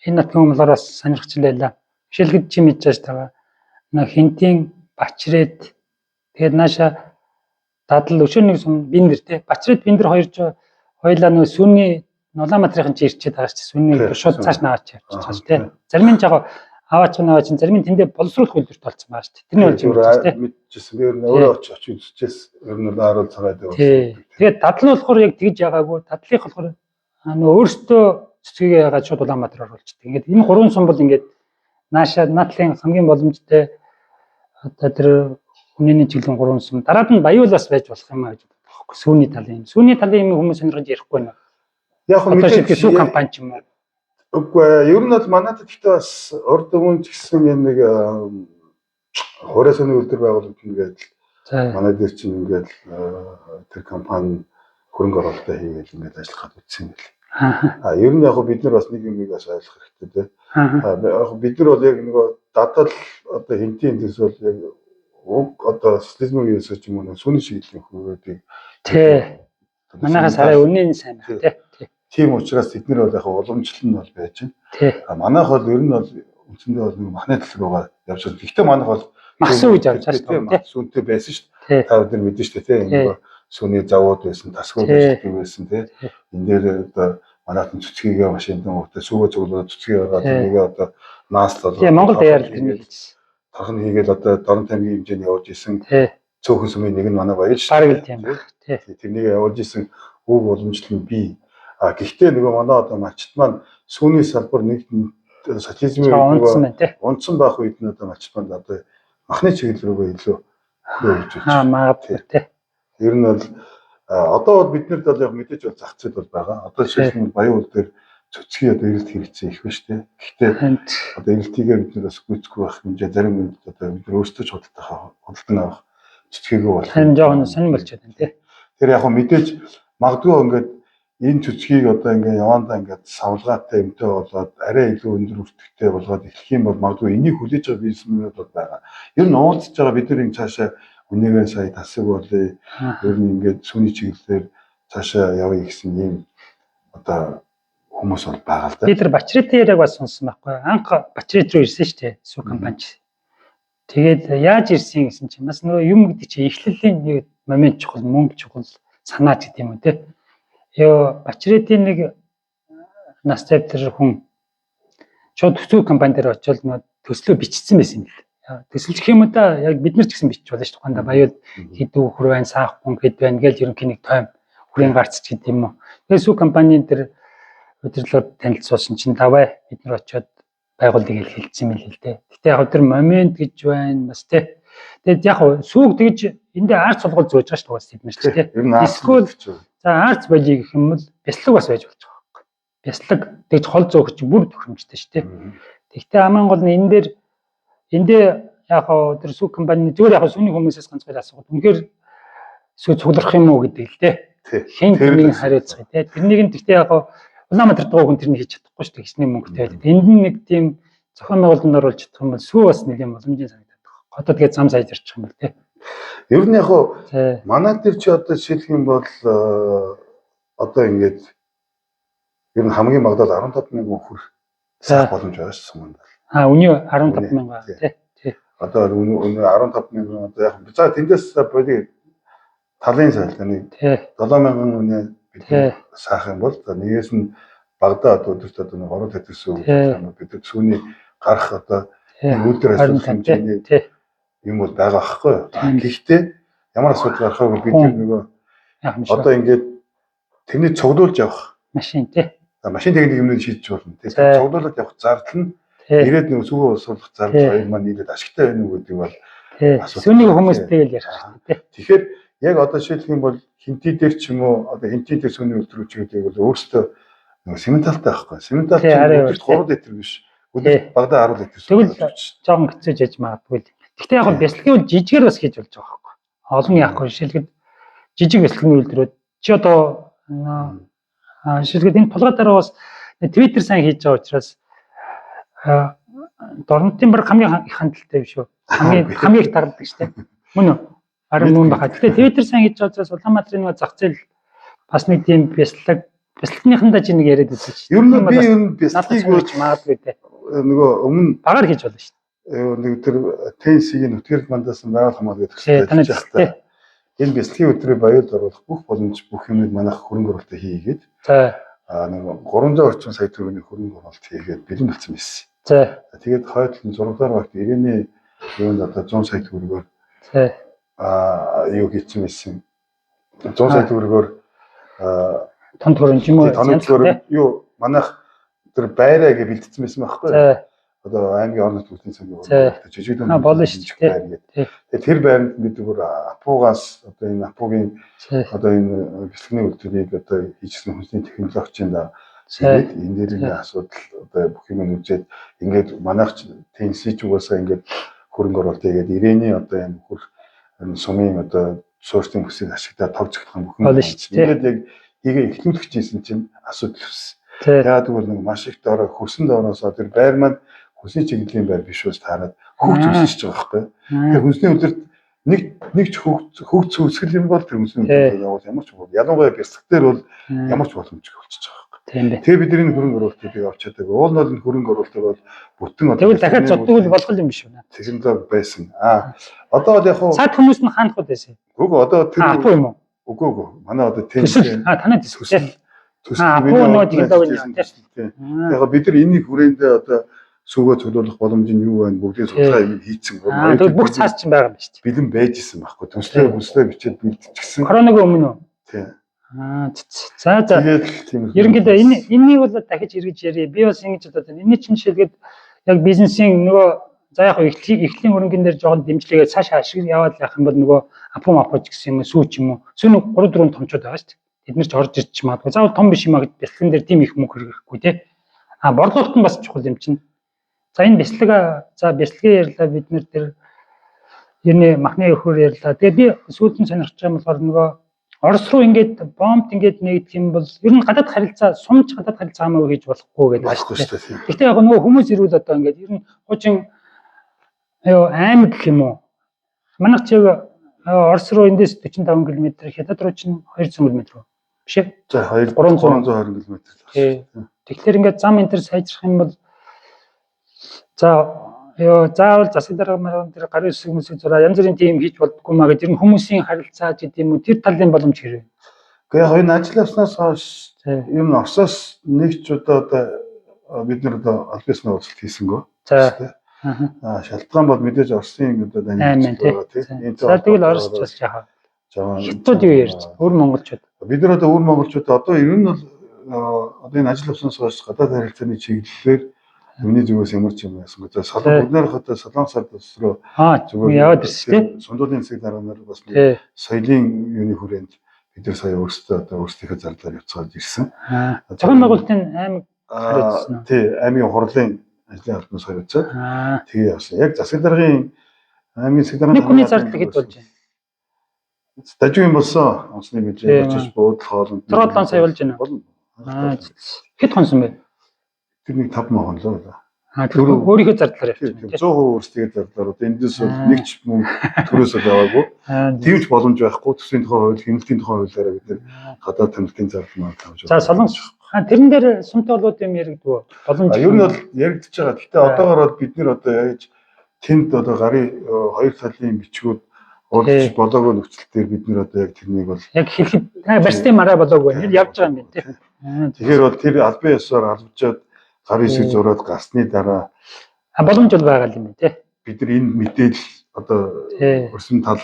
энэ нутгийн хүмүүс сонирхч байлаа. Жишээлбэл чи мэдж байгаа нэг хинтийн Бачрээд тэгээд нааша дадал өшөөний сум биндэр те Бачрээд биндэр хоёулаа нөгөө Сүний Улаанбаатарын чи ирчээд байгаа чи Сүний шууд цааш наваач явчихсан те. Зарим нь жаа аваач зарим нь тэндээ боловсруулах үйлдвэрт болсон байгаа шүү дээ. Тэрний болж байгаа те. Мэдчихсэн. Би өөрөө очиж үзчихээс ер нь харуул цагаад явсан. Тэгээд дадал нь болохоор яг тэгжягаагүй. Дадлынх болохоор нөгөө өөртөө цэцгийг ягаад шууд Улаанбаатар оруулчихдаг. Ингээд энэ гурван сум бол ингээд нааша надлын хамгийн боломжтой одоо тэр үнэний чиглэлийн гурван сум. Дараад нь Баяуулаас байж болох юм аа гэж бодохоо. Сүүний талын юм хүмүүс сонирхож ярихгүй байна. Яг хөө мэдээж сүү компани ч юм уу. Үгүй ер нь бол манайд гэхдээ бас урд өмнө ч гэсэн нэг хуурайсны үйлдвэр байгуулалт ингээд манай дээр чинь ингээд тэр компани хөрөнгө оруулалтаа хийгээл ингээд ажиллахад үтсэн юм бэл. Ер нь яг бид нар бас нэг юмыг бас ойлгох хэрэгтэй тийм. Яг бид нар бол яг нөгөө дадал одоо хинтийн дэс бол яг одоо социализмын үеэс ч юм уу сүүний шийдлийн хөрөөдийг тий. Манайхаас арай үнэн сайн байна тий. Тийм учраас бид нар бол яг уламжлал нь бол байж байна. Манайх бол ер нь бол үндсэндээ бол нэг махны тал руугаа явж байгаа. Гэхдээ манайх бол махсуу гэж явж байгаа шүү дээ. Сүүнтэй байсан шүү дээ. Та бид нар мэдэн шүү дээ тийм. Сүүний завууд байсан, тасгууд байсан тийм. Энэ дээр одоо манайх нь цэцгийг машинд нуугтай сүүгөө цуглуулад цэцгийг гаргаад нэгээ одоо нааслал. Тийм Монгол даяар л юм хэлсэн. Тархан хийгээл одоо дорн тамгийн хэмжээний явуулж исэн. Цөөхөн сүмийн нэг нь манай баяр шүү. Бараг л тийм байна. Тэрнийг явуулж исэн өв боломжтой нь бий. Гэхдээ нөгөө манай одоо малчт маань сүүний салбар нэг социализмын унтсан байх үед нь одоо малчт маань одоо махны чиглэл рүүгээ илүү хөрөж байна. Магадгүй тий. Ер нь бол одоо бол биднэрд бол яг мэдээж бол зах зээл бол байгаа. Одоо жишээлбэл Баяуул дээр цэцгийн одоо эрэлт хэрэгцээ их байна шүү дээ. Гэхдээ одоо эрэлтийгээ бид нар бас гүйцэхгүй байх хэмжээ зарим үед одоо бид нар өөрсдөө ч худалдан авах цэцгээгүй болох. Хэн жоохон сонирн болчиход байна тий. Тэр яг мэдээж магадгүй ингээд энэ цэцгийг одоо ингээ явандаа ингээд савлгаатай юмтай болоод арай илүү өндөр өртөгтэй болгоод эхлэх юм бол магадгүй энийг хүлээж байгаа бизнесмэнүүд бол байгаа. Ер нь уулзж байгаа бид нар энэ цаашаа үнэгээ сая тасаг болъё. Ер нь ингээд сүүний чиглэлээр цаашаа явъя гэсэн юм одоо хүмүүс бол байгаа л да. Бид нар Бачратын яриаг бас сонссон байхгүй. Анх Бачрат руу ирсэн шүү дээ. Сүү компани. Тэгээд яаж ирсэн гэсэн чинь бас нөгөө юм гэдэг чинь эхлэлийн нэг момент чухал, мөнгө чухал, санаа гэдэг юм уу те. Ёо Бачратын нэг настай тэр хүн шууд сүү компани дээр очиод нөгөө төслөө бичсэн байсан юм л. Төсөлчих юм да яг бид нар ч гэсэн бичиж болно шүү дээ. Тухайда Баяуул хэд үхэр байна, саах хүн хэд байна гэж ерөнхий нэг тойм хүрэн гарц ч гэдэг юм уу. Тэгээд сүү компанийн тэр өдөрлөөр танилцуулсан чинь давай бид нар очиод байгууллагыг хэлсэн юм л дээ. Гэтэ яг тэр момент гэж байна бас тий. Тэгээд яг сүүг тэгж эндээ арц солгол зөөж байгаа шүү дээ бид нар ч тий. Эсвэл за арц болий гэх юм бол бяслаг бас байж болж байгаа байхгүй. Бяслаг тэгж хол зөөх чинь бүр төхөмжтэй шүү дээ. Тэгтээ аман гол нь эндээ яг тэр сүү компани зүгээр яг сүүний хүмүүсээс ганцхан асуугаад үнэхээр сүү цуглах юм уу гэдэг л дээ. Хэн тэрнийг хариуцах тий. Тэрнийг нь тэгтээ яг Улаанбаатар дуу хүн тэрнийг хийж чадахгүй шүү дээ. Хичнээн мөнгөтэй байдаг. Энд нь нэг тийм зохион байгуулалтанд оруулж чадах юм бол сүү бас нэг юм боломжийн санагдаад байна. Одоо тэгээд зам сайж ирчих юм бол тий. Ер нь яг манай дээр чи одоо жишээлх юм бол одоо ингээд ер нь хамгийн багадаа 15,000 хүр сах боломж байгаа шүү дээ. Үнэ 15,000 тий. Одоо үнэ 15,000 одоо яг за тэндээс боли талын сайлтаны 7,000 үнэ бид саах юм бол нэгээс нь багадаа өдөрт одоо нэг орол хэвчсэн бид сүүний гарах одоо үүдээр асуух хэмжээний юм бол байгаа байхгүй. Гэхдээ ямар асуудал гарахыг бид нөгөө одоо ингээд тэрний цуглуулж явах машин тий. Машин техник юмнууд шийдэж болно. Тэгээд цуглуулж явах зардал нь ирээд нэг сүүгээ усуулах зардал хоёр маань нийлээд ашигтай байна уу гэдэг бол сүүнийг хүмүүстэй л ярих шүү дээ. Тэгэхээр яг одоо жишээлх юм бол хинти дээр ч юм уу одоо хинти дээр сүүний үйлдвэрч гэдэг бол өөрөөсөө нэг сементалтай байхгүй. Сементал чинь өдөрт 3 литр биш. Өдөрт багадаа 10 литр. Тэгвэл жоохон хэцүүж яж магадгүй л. Гэхдээ яг бясалгын үйл жижигээр бас хийж болж байгаа байхгүй. Олон яахгүй жишээлгээд жижиг бясалгын үйлдвэрүүд чи одоо жишээлгээд энэ тулгай дараа бас Twitter сайн хийж байгаа учраас дорнотын баг хамгийн их хандлттай биш үү? Хамгийн их тарладаг шүү дээ. Мөн үү? Харин мөн баха. Гэхдээ Twitter сайн хийж байгаа учраас Улаанбаатарын нэг зах зээл бас нэг тийм бяцлаг бяцлагныхандаа чи нэг яриад байсан шүү. Ер нь би ер нь бяцлагыг магадгүй те. Нөгөө өмнө багаар хийж болно шүү. Нэг тэр тенсийг нүтгэл мандасан байгаль хамгаалалт гэдэг хэлж энэ бяцлагын өдрөө баяр оруулах бүх боломж бүх юмыг манайх хөрөнгө оруулалт хийгээд за нэг 300 орчим сая төгрөгийн хөрөнгө оруулалт хийгээд бэлэн болсон байсан. за тэгээд хойд 6 дугаар багт ирээний юунд одоо 100 сая төгрөгөөр юу хийсэн байсан. 100 сая төгрөгөөр тон төгрөг юм уу? Юу манайх тэр байраа гэж бэлдсэн байсан байхгүй. Одоо аймгийн орон нутгийн сангийн жижиг дүн болно шүү дээ. Тэгээд тэр байранд бид бүр апуугаас одоо энэ апуугийн одоо энэ бэлтгэний үйлдвэрийг одоо хийжсэн хүнсний технологичийн тэгээд энэ дээр ингээ асуудал одоо бүх юм үзээд ингээд манайх тенсич угаасаа ингээд хөрөнгө оруулалт хийгээд ирээний одоо энэ хөр сумын одоо суурьтын бүсийг ашиглаад товцогдох юм бүх юм ингээд яг хийгээ эхлүүлэх гэсэн чинь асуудал үүссэн. Яагаад гэвэл нэг маш их дорой хөсөн доороосоо тэр байр маань хүсний чиглэлийн байр биш бас таарад хөгж өсөж байгаа байхгүй. Тэгэхээр хүнсний өдөрт нэг ч хөгж үсгэл юм бол тэр хүнсний өдөрт явах ямар ч бол ялангуяа бяцлах дээр бол ямар ч боломжгүй болчихж байгаа байхгүй. Тэгээ бид энэ хөрөнгө оруулалтыг авч чаддаг. Уул нь бол хөрөнгө оруулалт бол бүтэн одоо тэгвэл дахиад зоддгол болох юм биш үү? Технологи байсан. Одоо бол яг хуу цаад хүмүүс нь хаанах вэ байсан? Үгүй одоо тэр апуу юм уу? Үгүй манай одоо тэнс танад төсөл. Апуу нөө технологи юм тийм. Яг бид нар энэний хүрээндээ одоо сүүгөө цуглуулах боломж нь юу байна? Бүгдийн судалгаа юм хийцэн. Тэгээд бүх цаас ч байгаа юм шүү дээ. Бэлэн байж исэн байхгүй. Төслөө бичээд бэлдчихсэн. Коронавигийн өмнө үү? Тийм. За. Ерөнхийдөө энэнийг бол дахиж эргэж ярив. Би бас ингэж бодоод байна. Энэний чинь шилгээд яг бизнесийн нөгөө за яг эхлэлийн хөрөнгөн дээр жоохон дэмжлэгээ цаашаа ашиг яваад явах юм бол нөгөө апууч гэсэн юм сүүч юм уу? Сүүн 3-4 томчууд байгаа шүү дээ. Бид нар ч орж ирч магадгүй. Заавал том биш юм аа гэж бэлтгэн дээр тийм их мөнгө хэрэггүй те. Борлуулалт нь бас чухал юм чинь. За энэ бяцлагын ярьлаа бид нэр тэр ерний махны өхөр ярьлаа. Тэгээ би сүүлдэн сонирхож байгаа юм болохоор нөгөө Орос руу ингээд бомб ингээд нэгдэх юм бол ер нь гадаад харилцаа сумж гадаад харилцаа хамаагүй хийж болохгүй гэдэг байна шүү дээ. Гэхдээ яг нөгөө хүмүүс ирвэл одоо ингээд ер нь хуучин аймаг гэх юм уу? Манайх чиг Орос руу эндээс 45 км, Хятад руу чинь 200 км биш ээ? За 320 км. Тэгэхээр ингээд зам энэ төр сайжрах юм бол заавал засаг дарга дээр гарын үсэг хүмүүсийг зураа янз бүрийн тийм хийж болдгоо маа гэж ер нь хүмүүсийн харилцаа гэдэг юм уу тэр талын боломж хэрэг. Гэхдээ яг энэ ажил явснаас хойш ер нь Оросоос нэг ч одоо бид нар одоо албасны уулзалт хийсэнгөө. Шалтгаан бол мэдээж Оросын одоо даний байгаа тийм. За тэгвэл Орос ч бас жаахан. Хятад юу ярьж өвөр монголчууд. Бид нар одоо өвөр монголчууд одоо ер нь бол одоо энэ ажил явснаас хойш гадаад харилцааны чиглэлээр Миний зүгээс ямар ч юм яасан гэж солон бид нар хата солонгосоор төсрөө зүгээр яваад ирсэн тийм сундуулын засаг дарга нар бас соёлын юуны хүрээнд бид нар сая өөрсдөө одоо өөрсдийнхөө зарлаар явцгаад ирсэн. Зохион байгуулалтын аймаг хариуцсан. Тий аймгийн хурлын ажлын албанаас хариуцаад тэгээ явсан. Яг засаг даргын аймгийн засаг даргын нэг хүний зардал хэд болж байна? Дажгүй юм болсон. Онцны бюджет очиж буудал хоолнд 7 сая болж байна. Хэд хонсон бэ? Тэр нэг 5 мөн лөө. Өөрийнхөө зардлаар явчихсан. 100% өөрсдийн зардлаар одоо эндээс бол нэг ч мөнгө төрөөсөө аваагүй. Тэгвч боломж байхгүй. Төсвийн тухай хууль, хяналтын тухай хуулиараа бид нар гадаад тамирчдын зардал маань тавьж байгаа. За солонгос тэрэн дээр сумтай болоод юм яригдв. Боломж. Ер нь бол яригдчихэж байгаа. Гэхдээ одоогоор бол бид нар одоо яаж тэнд одоо гарын хоёр талын бичгүүд уулзч болоогүй нөхцөл дээр бид нар одоо яг тэрнийг бол яг хэлэхэд барьцтай мараа болоогүй. Явж байгаа юм байна тийм. Тэгэхээр бол тэр албан ёсоор албажаад гарын хэсэг зураад гасны дараа боломж бол байгаа юм байна тий. Бид нар энэ мэдээлэл одоо өрсөм тал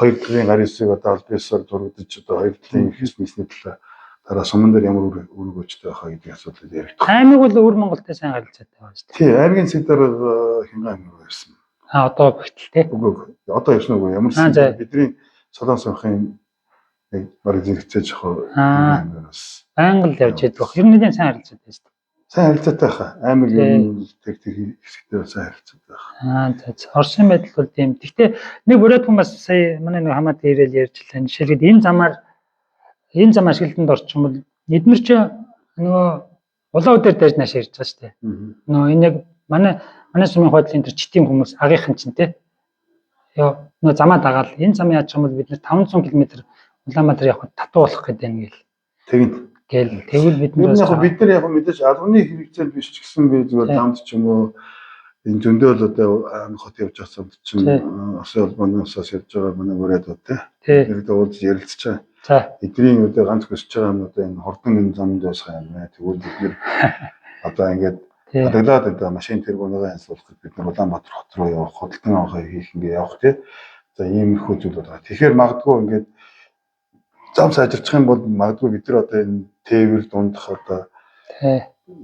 хоёр талын гарын хэсэг одоо албан ёсоор зурагдаж одоо хоёр талын бизнесний талаа дараа суман дээр ямар үр өгөөжтэй байхаа гэдэг асуудал яригдах. Аймаг бол өвөр Монголтой сайн харилцаатай байна шүү дээ. Тий, аймгийн хэсэг дараа хингаа аймаг ирсэн. Одоо бигтэл тий. Үгүй одоо явсан уу ямар ч бидний солонгос сумын яг бараг зэрэгцээ жохоо аймагаас англ явж идэх. Ер нь сайн харилцаатай шүү дээ. Сайн харилцаатай хаа. Аймаг юм тэр хэсэгтэй сайн харилцаатай байна. За Оросын байдал бол тийм. Гэхдээ нэг бүрээд хүн бас сая манай нэг хамаад ирээл ярьжлаа. Жишээлбэл энэ зам ашиглалтанд орчмол эдгээр ч нөгөө улаан өдөр дайж нааш ярьж байгаа шүү дээ. Нөгөө энэ яг манай сумын хуудлын тэр читийн хүмүүс агийнхан чинь те. Яа нөгөө замаа дагаал энэ зам яаж юм бол бид нэр 500 км Улаанбаатар явахад татуу болох гэдэг юм гээл. Гэл тэгвэл бид бид нар яг мэдээж албаны хэрэгцээнд биш ч гэсэн би зүгээр замд ч юм уу энэ зөндөө л одоо анх хот явж байгаа чинь осын холбооны усаас явж байгаа манай өрөөд тий. Тэр уулз ярилцчаа. За эдний одоо ганц хүсэж байгаа юм одоо энэ хордон энэ зам дуусгах юм байна. Тэгвэл бид нэр одоо ингээд адаглаад одоо машин тэргүүнээ янзлуулах бид нар Улаанбаатар хот руу явах, худалдан авах хийх ингээ явах тий. За иймэрхүү зүйл байна. Тэгэхээр магадгүй ингээд зам сайжирчих юм бол магадгүй бид нар одоо энэ тээвэр дундах одоо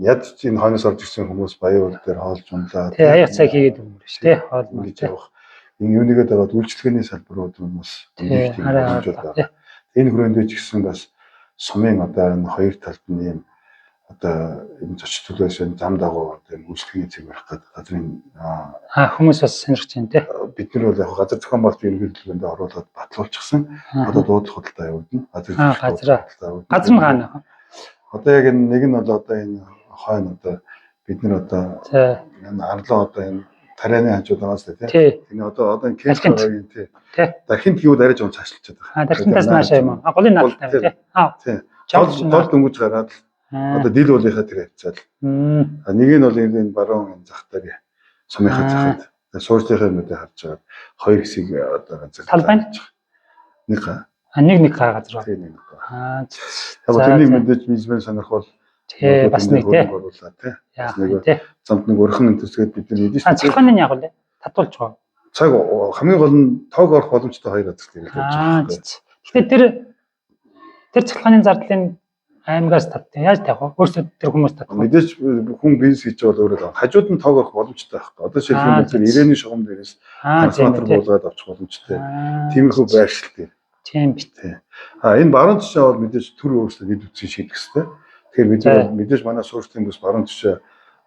яд чинь хойноос орж ирсэн хүмүүс баян уул дээр хоолж унлаа. Тий аяг цай хийгээд өгнө шүү дээ. Хоол ингэж явах. Энэ юунигээд байгаа үйлчлэгээний салбарууд хүмүүс хэмжүүлдэг. Энэ хүрээндээ ч гэсэн бас сумын одоо энэ хоёр талд нь юм одоо энэ зочд төлөөс зам дагуу одоо үйлчлэгээний зэв барих гэдэг газрын хүмүүс бас сонирхож байна тий. Бид нар бол яг газар зохион байгуулалтын ерөнхийлөгөөнд оруулаад батлуулчихсан. Одоо дуудлах худалдаа явуулна. Газар нь хаана? Одоо яг нэг нь бол одоо энэ хойно одоо бид нар одоо энэ арлаа одоо энэ тарианы хажууд байгаас тий. Энэ одоо энэ кенсгийн тий. Дахин тэгвэл арай жоон цаашлчихад байгаа. Дахинтаас наашаа юм уу? Голын наалтай тий. Гол дөнгөж гараад одоо дил уулынхаа тэр хавцаал. Нэг нь бол энэ баруун энэ зах дээр сумынхаа захад суурьлынхаа нүдэ харж байгаа. Хоёр хэсэг одоо ганцаар талбай. Нэг газар байна. Яг тэрний мэдээж бизнесмен сонирхол бас нэг тий. Нэг замд нэг өрхөн энтүсгээд бид нар мэдээж цахилгааны яг л татуулж байгаа. Цаг хамгийн гол нь тоог орох боломжтой хоёр газар тийм л байж байгаа. Гэхдээ тэр цахилгааны зардлын аймагаас татдаг. Яаж тавих вэ? Өөрсдөө тэр хүмүүс татдаг. Мэдээж хүн бизнес хийж байгаа бол өөрөө хажууд нь тоог орох боломжтой байхгүй. Одоо шилхэн бол ирээний шугам дээрээс трансформатор буулгаад авчих боломжтой. Тиймэрхүү байршилтэй. Тийм биз. Энэ баруун тишээ бол мэдээж төр өөрсдөө дэд үтсийг шийдэх хэрэгтэй. Тэгэхээр бид нар мэдээж манай суурьтын бүс баруун тишээ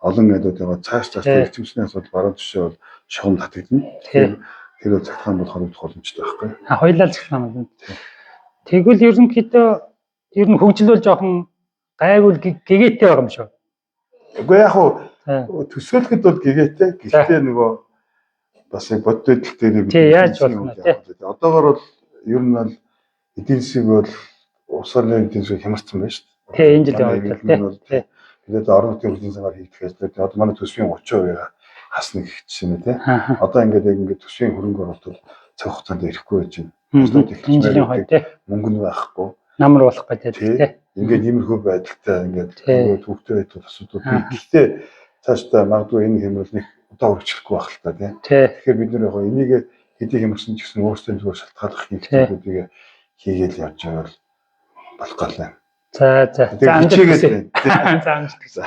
олон найдууд байгаа. Цааш эрчимчний асуудал баруун тишээ бол шугам татагдана. Тэгэхээр тэр цагтаан бол хоригдох боломжтой байхгүй. Хоёулаа цагтаан. Тэгвэл ерөнхийдөө ер нь хөгжил бол жоохон гайвал гэгээтэй байгаа юм шүү. Үгүй яг хуу төсөөлөхөд бол гэгээтэй. Гэхдээ нөгөө бас яг бод байдал дээр бид яаж болох вэ? Одоогоор бол ер нь бол эдийн засаг бол усаар эдийн засаг хямарсан байна шүү дээ. Тий энэ жилийн үед тий. Тэгээд орон нутгийн хөгжлийн санаар хийх ажлууд одоо манай төсвийн 30%-ийг хасна гэх чинь тий. Одоо ингээд төсвийн хөрөнгө оруулалт бол цаг хугацаанд ирэхгүй байж байна. Энэ жилийн хувьд тий. Мөнгө нь байхгүй. Намар болох гэдэг тий. Ингээд иймэрхүү байдалтай ингээд төвхтэй байдал асуудал. Гэхдээ цаашдаа магадгүй энэ хямрал нэг удаа үргэлжлэхгүй байх л та тий. Тэгэхээр бид нэр яг энийг хэдий хямарсан ч гэсэн өөрсдөө зүгээр шалтгааллах хэрэгцээүүдийг хийгээл явж байгаа бол болох гал байна. За амжилт хүсье. За амжилт хүсье.